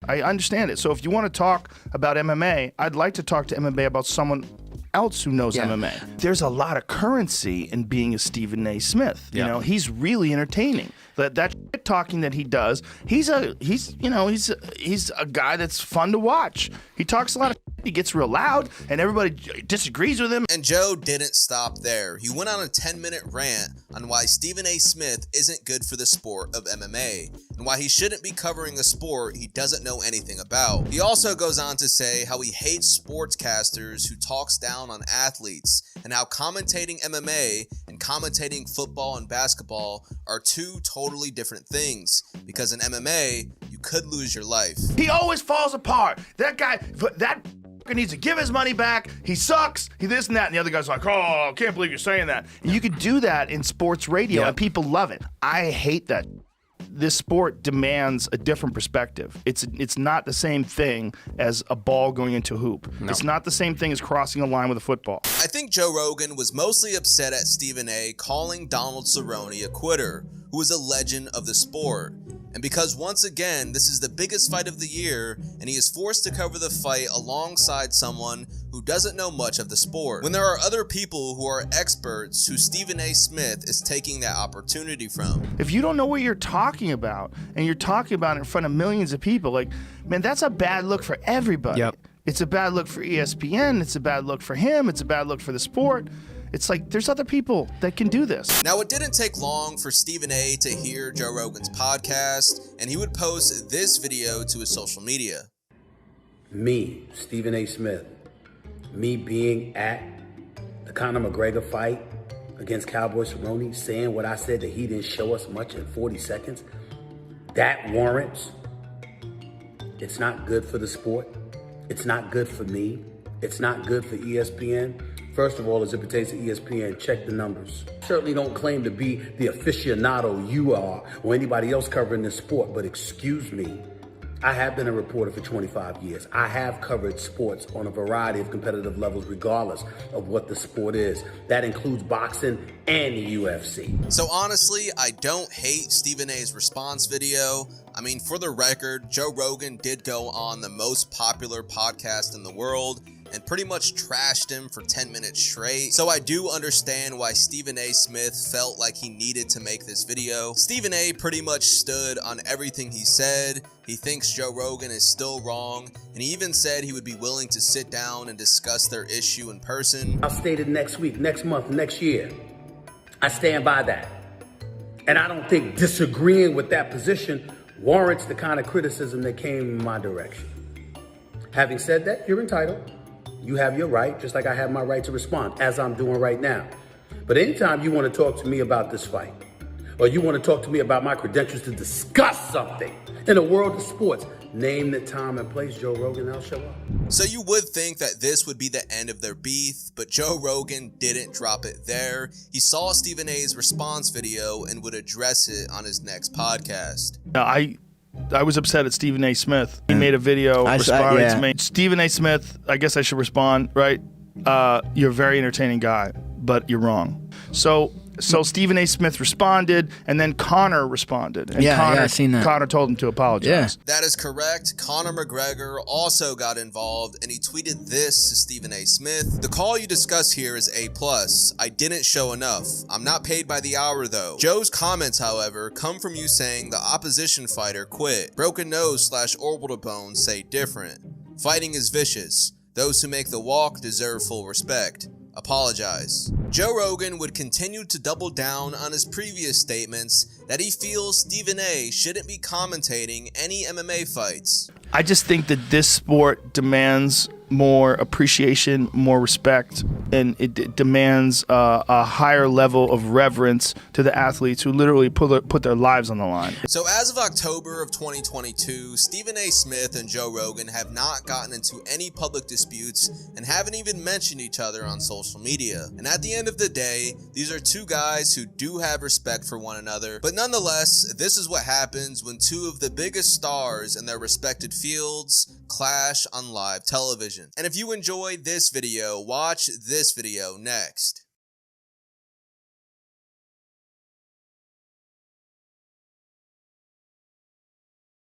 I understand it. So if you want to talk about MMA, I'd like to talk to MMA about someone else who knows MMA. There's a lot of currency in being a Stephen A. Smith. You know, he's really entertaining. That shit talking that he does, he's a guy that's fun to watch. He talks a lot of shit. He gets real loud, and everybody disagrees with him. And Joe didn't stop there. He went on a 10-minute rant on why Stephen A. Smith isn't good for the sport of MMA, and why he shouldn't be covering a sport he doesn't know anything about. He also goes on to say how he hates sportscasters who talks down on athletes, and how commentating MMA and commentating football and basketball are two totally different things, because in MMA, you could lose your life. He always falls apart. That guy, that needs to give his money back. He sucks. He this and that. And the other guy's like, oh, I can't believe you're saying that. And you could do that in sports radio, and people love it. I hate that. This sport demands a different perspective. It's not the same thing as a ball going into a hoop. No. It's not the same thing as crossing a line with a football. I think Joe Rogan was mostly upset at Stephen A. calling Donald Cerrone a quitter, who is a legend of the sport. And because once again, this is the biggest fight of the year, and he is forced to cover the fight alongside someone who doesn't know much of the sport, when there are other people who are experts who Stephen A. Smith is taking that opportunity from. If you don't know what you're talking about, and you're talking about it in front of millions of people, like, man, that's a bad look for everybody. It's a bad look for ESPN, it's a bad look for him, it's a bad look for the sport. It's like, there's other people that can do this. Now, it didn't take long for Stephen A. to hear Joe Rogan's podcast, and he would post this video to his social media. Me, Stephen A. Smith, me being at the Conor McGregor fight against Cowboy Cerrone, saying what I said that he didn't show us much in 40 seconds, that warrants. It's not good for the sport. It's not good for me. It's not good for ESPN. First of all, as it pertains to ESPN, check the numbers. Certainly don't claim to be the aficionado you are or anybody else covering this sport, but excuse me, I have been a reporter for 25 years. I have covered sports on a variety of competitive levels, regardless of what the sport is. That includes boxing and the UFC. So honestly, I don't hate Stephen A.'s response video. I mean, for the record, Joe Rogan did go on the most popular podcast in the world and pretty much trashed him for 10 minutes straight. So I do understand why Stephen A. Smith felt like he needed to make this video. Stephen A. pretty much stood on everything he said. He thinks Joe Rogan is still wrong, and he even said he would be willing to sit down and discuss their issue in person. I'll state it next week, next month, next year. I stand by that. And I don't think disagreeing with that position warrants the kind of criticism that came in my direction. Having said that, you're entitled. You have your right, just like I have my right to respond, as I'm doing right now. But anytime you want to talk to me about this fight, or you want to talk to me about my credentials to discuss something in the world of sports, name the time and place, Joe Rogan, I'll show up. So you would think that this would be the end of their beef, but Joe Rogan didn't drop it there. He saw Stephen A.'s response video and would address it on his next podcast. I was upset at Stephen A. Smith. He made a video responding to me. Stephen A. Smith, I guess I should respond, right? You're a very entertaining guy, but you're wrong. So Stephen A. Smith responded, and then Conor responded. And I seen that. Conor told him to apologize. Yeah. That is correct. Conor McGregor also got involved, and he tweeted this to Stephen A. Smith. The call you discuss here is A+. I didn't show enough. I'm not paid by the hour, though. Joe's comments, however, come from you saying the opposition fighter quit. Broken nose / orbital bones say different. Fighting is vicious. Those who make the walk deserve full respect. Apologize. Joe Rogan would continue to double down on his previous statements that he feels Stephen A. shouldn't be commentating any MMA fights. I just think that this sport demands more appreciation, more respect, and it demands a higher level of reverence to the athletes who literally put their lives on the line. So as of October of 2022, Stephen A. Smith and Joe Rogan have not gotten into any public disputes and haven't even mentioned each other on social media. And at the end of the day, these are two guys who do have respect for one another, but nonetheless, this is what happens when two of the biggest stars in their respected fields clash on live television. And if you enjoyed this video, watch this video next.